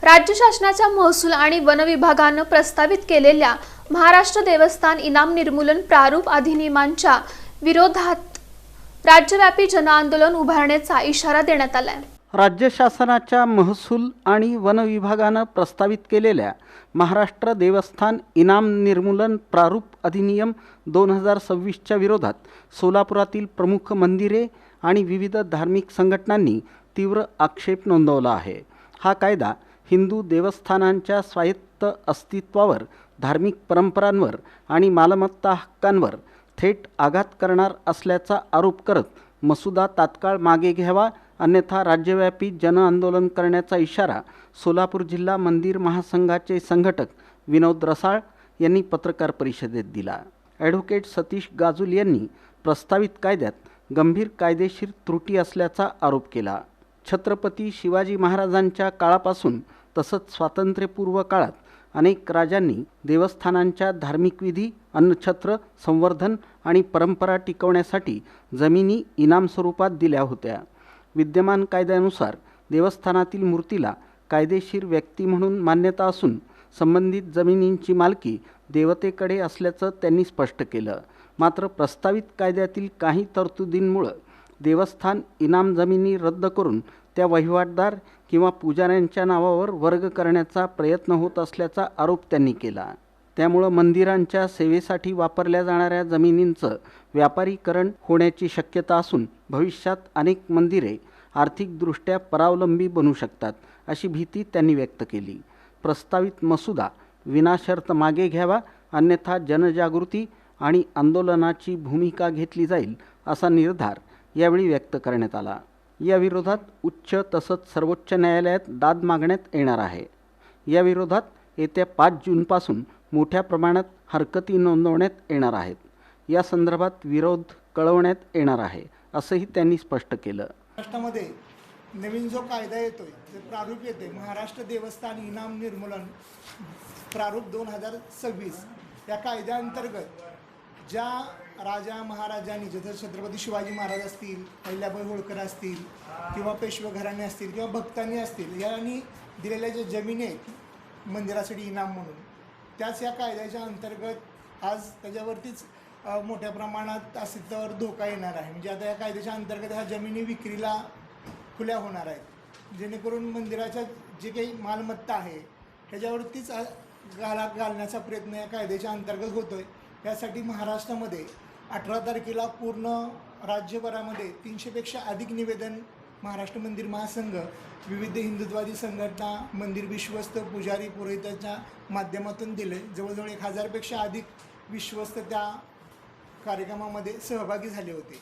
राज्य शासनाच्या महसूल आणि वन विभागानं प्रस्तावित केलेल्या महाराष्ट्र देवस्थान इनाम निर्मूलन प्रारूप अधिनियमांच्या विरोधात राज्यव्यापी जनआंदोलन उभारण्याचा इशारा देण्यात आलाय। राज्य शासनाच्या महसूल आणि वन विभागानं प्रस्तावित केलेल्या महाराष्ट्र देवस्थान इनाम निर्मूलन प्रारूप अधिनियम 2026च्या विरोधात सोलापुरातील प्रमुख मंदिरे आणि विविध धार्मिक संघटनांनी तीव्र आक्षेप नोंदवला आहे। हा कायदा हिंदू देवस्थानांच्या स्वायत्त अस्तित्वावर, धार्मिक परंपरांवर आणि मालमत्ता हक्कांवर थेट आघात करणार असल्याचा आरोप करत मसुदा तात्काळ मागे घ्यावा, अन्यथा राज्यव्यापी जनआंदोलन करण्याचा इशारा सोलापूर जिल्हा मंदिर महासंघाचे संघटक विनोद रसाळ यांनी पत्रकार परिषदेत दिला। ॲडव्होकेट सतीश गाजुल यांनी प्रस्तावित कायद्यात गंभीर कायदेशीर त्रुटी असल्याचा आरोप केला। छत्रपती शिवाजी महाराजांच्या काळापासून तसंच स्वातंत्र्यपूर्व काळात अनेक राजांनी देवस्थानांच्या धार्मिक विधी, अन्नछत्र, संवर्धन आणि परंपरा टिकवण्यासाठी जमिनी इनाम स्वरूपात दिल्या होत्या। विद्यमान कायद्यानुसार देवस्थानातील मूर्तीला कायदेशीर व्यक्ती म्हणून मान्यता असून संबंधित जमिनींची मालकी देवतेकडे असल्याचं त्यांनी स्पष्ट केलं। मात्र प्रस्तावित कायद्यातील काही तरतुदींमुळे देवस्थान इनाम जमिनी रद्द करून त्या वहिवाटदार किंवा पुजाऱ्यांच्या नावावर वर्ग करण्याचा प्रयत्न होत असल्याचा आरोप त्यांनी केला। त्यामुळे मंदिरांच्या सेवेसाठी वापरल्या जाणाऱ्या जमिनींचं व्यापारीकरण होण्याची शक्यता असून भविष्यात अनेक मंदिरे आर्थिकदृष्ट्या परावलंबी बनू शकतात, अशी भीती त्यांनी व्यक्त केली। प्रस्तावित मसुदा विनाशर्त मागे घ्यावा, अन्यथा जनजागृती आणि आंदोलनाची भूमिका घेतली जाईल, असा निर्धार यावेळी व्यक्त करण्यात आला। या विरोधात उच्च तसंच सर्वोच्च न्यायालयात दाद मागण्यात येणार आहे। या विरोधात येत्या 5 जूनपासून मोठ्या प्रमाणात हरकती नोंदवण्यात येणार आहेत। या संदर्भात विरोध कळवण्यात येणार आहे, असंही त्यांनी स्पष्ट केलं। महाराष्ट्रामध्ये नवीन जो कायदा येतोय, जे प्रारूप येते महाराष्ट्र देवस्थान इनाम निर्मूलन प्रारूप 2026, या कायद्याअंतर्गत ज्या राजा महाराजांनी, जसं छत्रपती शिवाजी महाराज असतील, अहिल्याबाई होळकर असतील किंवा पेशवे घराणे असतील किंवा भक्तांनी असतील, यांनी दिलेल्या ज्या जमिनी आहेत मंदिरासाठी इनाम म्हणून, त्याच या कायद्याच्या अंतर्गत आज त्याच्यावरतीच मोठ्या प्रमाणात अस्तित्वावर धोका येणार आहे। म्हणजे आता या कायद्याच्या अंतर्गत ह्या जमिनी विक्रीला खुल्या होणार आहेत, जेणेकरून मंदिराच्या जे काही मालमत्ता आहे ह्याच्यावरतीच घालण्याचा प्रयत्न या कायद्याच्या अंतर्गत होतो आहे। यासाठी महाराष्ट्रामध्ये 18 तारखेला पूर्ण राज्यभरामध्ये 300पेक्षा अधिक निवेदन महाराष्ट्र मंदिर महासंघ, विविध हिंदुत्ववादी संघटना, मंदिर विश्वस्त, पुजारी, पुरोहिताच्या माध्यमातून दिले। जवळजवळ 1000पेक्षा अधिक विश्वस्त त्या कार्यक्रमामध्ये सहभागी झाले होते।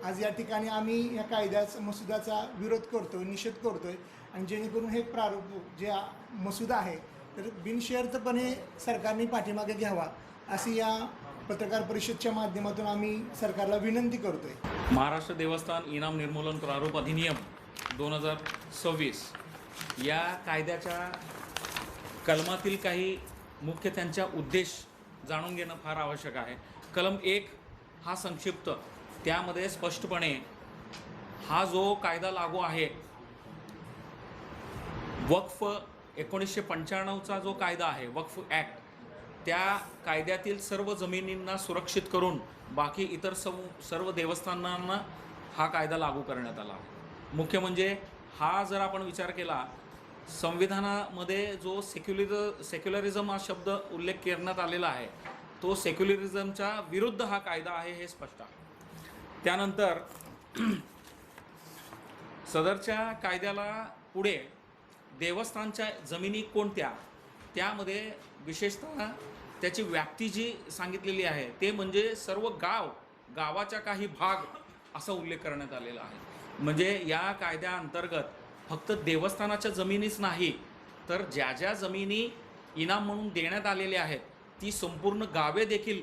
आज या ठिकाणी आम्ही या कायद्याचा मसुद्याचा विरोध करतोय, निषेध करतोय आणि जेणेकरून हे प्रारूप जे मसुदा आहे तर बिनशर्तपणे सरकारने पाठीमागे घ्यावा, अशी या पत्रकार परिषदेच्या माध्यमातून आम्ही सरकारला विनंती करतोय। महाराष्ट्र देवस्थान इनाम निर्मूलन प्रारूप अधिनियम 2026 या कायद्याच्या कलमातील काही मुख्य त्यांच्या उद्देश जाणून घेणं फार आवश्यक आहे। कलम 1 हा संक्षिप्त, त्यामध्ये स्पष्टपणे हा जो कायदा लागू आहे, वक्फ 1995चा जो कायदा आहे, वक्फ ॲक्ट, त्या कायद्यातील सर्व जमिनींना सुरक्षित करून बाकी इतर सर्व देवस्थानांना हा कायदा लागू करण्यात आला। मुख्य म्हणजे हा जर आपण विचार केला, संविधानामध्ये जो सेक्युलरिझम हा शब्द उल्लेख करण्यात आलेला आहे, तो सेक्युलरिझमच्या विरुद्ध हा कायदा आहे हे स्पष्ट आहे। त्यानंतर सदरच्या कायद्याला पुढे देवस्थानच्या जमिनी कोणत्या, त्यामध्ये विशेषतः त्याची व्याप्ती जी सांगितलेली आहे ते म्हणजे सर्व गावाच्या काही भाग असा उल्लेख करण्यात आलेला आहे। म्हणजे या कायद्याअंतर्गत फक्त देवस्थानाच्या जमिनीच नाही, तर ज्या ज्या जमिनी इनाम म्हणून देण्यात आलेल्या आहेत ती संपूर्ण गावे देखील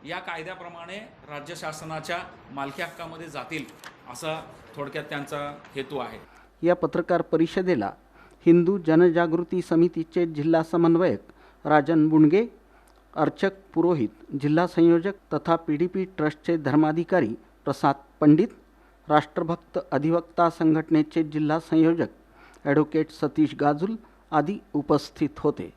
या कायद्याप्रमाणे राज्य शासनाच्या मालकी हक्कामध्ये जातील, असा थोडक्यात त्यांचा हेतू आहे। या पत्रकार परिषदेला हिंदू जनजागृती समितीचे जिल्हा समन्वयक राजन बुंडगे, अर्चक पुरोहित, जिल्हा संयोजक तथा PDP ट्रस्टचे धर्माधिकारी प्रसाद पंडित, राष्ट्रभक्त अधिवक्ता संघटनेचे जिल्हा संयोजक ॲडव्होकेट सतीश गाजुल आदी उपस्थित होते.